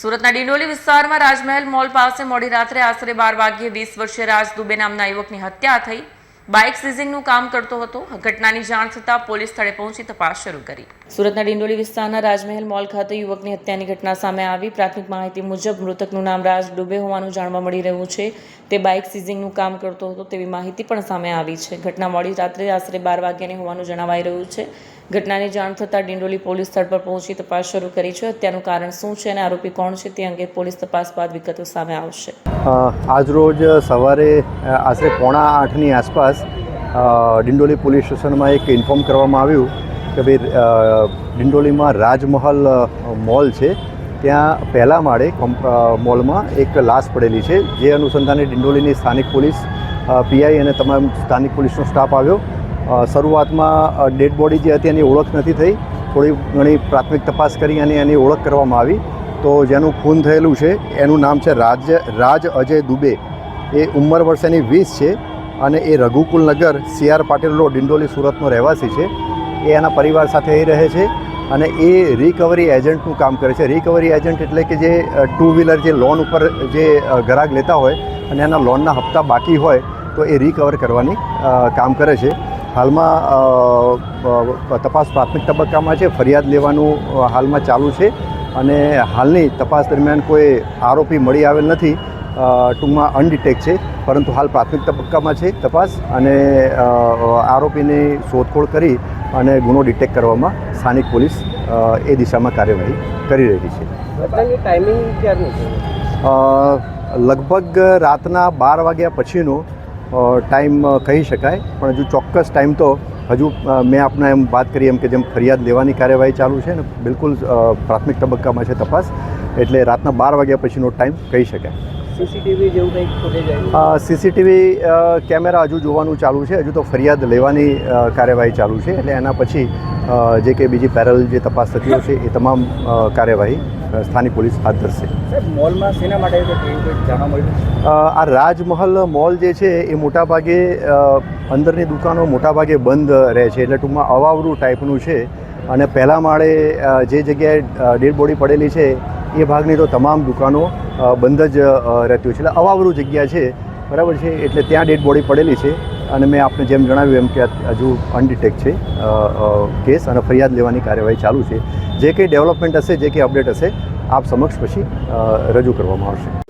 સુરતના ડિંડોલી વિસ્તારમાં રાજમહેલ મોલ પાસે મોડી રાત્રે આશરે 12 વાગ્યે 20 વર્ષીય રાજ દુબે નામના યુવકની હત્યા થઈ. બાઇક સીઝિંગનું કામ કરતો હતો. ઘટનાની જાણ થતાં પોલીસ સ્થળે પહોંચી તપાસ શરૂ કરી. સુરતના ડિંડોલી વિસ્તારના રાજમહેલ મોલ ખાતે યુવકની હત્યાની ઘટના સામે આવી. પ્રાથમિક માહિતી મુજબ મૃતકનું નામ રાજ દુબે હોવાનું જાણવા મળી રહ્યું છે. તે બાઇક સીઝિંગનું કામ કરતો હતો તેવી માહિતી પણ સામે આવી છે. ઘટના મોડી રાત્રે આશરે 12 વાગ્યાની હોવાનું જણાવાઈ રહ્યું છે. ઘટનાની જાણ થતાં ડિંડોલી પોલીસ સ્થળ પર પહોંચી તપાસ શરૂ કરી છે. હત્યાનું કારણ શું છે અને આરોપી કોણ છે તે અંગે પોલીસ તપાસ બાદ વિગતો સામે આવશે. આજરોજ સવારે આશરે 7:45ની આસપાસ ડિંડોલી પોલીસ સ્ટેશનમાં એક ઇન્ફોર્મ કરવામાં આવ્યું કે ભાઈ ડિંડોલીમાં રાજમહલ મોલ છે, ત્યાં પહેલા માળે મોલમાં એક લાશ પડેલી છે. જે અનુસંધાને ડિંડોલીની સ્થાનિક પોલીસ, પીઆઈ અને તમામ સ્થાનિક પોલીસનો સ્ટાફ આવ્યો. શરૂઆતમાં ડેડ બોડી જે હતી એની ઓળખ નથી થઈ. થોડી ઘણી પ્રાથમિક તપાસ કરી અને એની ઓળખ કરવામાં આવી તો જેનું ખૂન થયેલું છે એનું નામ છે રાજ અજય દુબે. એ ઉંમર વર્ષ એની 20 છે અને એ રઘુકુલ નગર CR પાટીલ રોડ ડિંડોલી સુરતનો રહેવાસી છે. એ એના પરિવાર સાથે અહીં રહે છે અને એ રિકવરી એજન્ટનું કામ કરે છે. રિકવરી એજન્ટ એટલે કે જે 2 વ્હીલર જે લોન ઉપર જે ગ્રાહક લેતા હોય અને એના લોનના હપ્તા બાકી હોય તો એ રિકવર કરવાની કામ કરે છે. હાલમાં તપાસ પ્રાથમિક તબક્કામાં છે. ફરિયાદ લેવાનું હાલમાં ચાલુ છે અને હાલની તપાસ દરમિયાન કોઈ આરોપી મળી આવેલ નથી. ટૂંકમાં અનડિટેક્ટ છે, પરંતુ હાલ પ્રાથમિક તબક્કામાં છે તપાસ અને આરોપીની શોધખોળ કરી અને ગુનો ડિટેક્ટ કરવામાં સ્થાનિક પોલીસ એ દિશામાં કાર્યવાહી કરી રહી છે. ટાઈમિંગ ક્યારનું છે? લગભગ રાતના 12 વાગ્યા પછીનો ટાઈમ કહી શકાય, પણ હજુ ચોક્કસ ટાઈમ તો હજુ મેં આપને એમ વાત કરી એમ કે જેમ ફરિયાદ લેવાની કાર્યવાહી ચાલુ છે ને બિલકુલ પ્રાથમિક તબક્કામાં છે તપાસ, એટલે રાતના 12 વાગ્યા પછીનો ટાઈમ કહી શકાય. સીસીટીવી જેવું કંઈક ફૂટેજ? સીસીટીવી કેમેરા હજુ જોવાનું ચાલુ છે. હજુ તો ફરિયાદ લેવાની કાર્યવાહી ચાલુ છે, એટલે એના પછી જે કે બીજી પેરેલલ જે તપાસ થતી છે એ તમામ કાર્યવાહી સ્થાનિક પોલીસ હાથ ધરશે. સાહેબ, મોલમાં શેના માટે જાણવા મળ્યું? આ રાજમહલ મોલ જે છે એ મોટાભાગે અંદરની દુકાનો મોટાભાગે બંધ રહે છે, એટલે ટૂંકમાં અવાવરું ટાઈપનું છે. અને પહેલા માળે જે જગ્યાએ ડેડ બોડી પડેલી છે એ ભાગની તો તમામ દુકાનો બંધ જ રહેતી હોય છે, એટલે અવાવરું જગ્યા છે, બરાબર છે. એટલે ત્યાં ડેડ બોડી પડેલી છે અને મેં આપને જેમ જણાવ્યું એમ કે હજુ અનડિટેક્ટ છે કેસ અને ફરિયાદ લેવાની કાર્યવાહી ચાલુ છે. જે કંઈ ડેવલપમેન્ટ હશે, જે કંઈ અપડેટ હશે આપ સમક્ષ પછી રજૂ કરવામાં આવશે.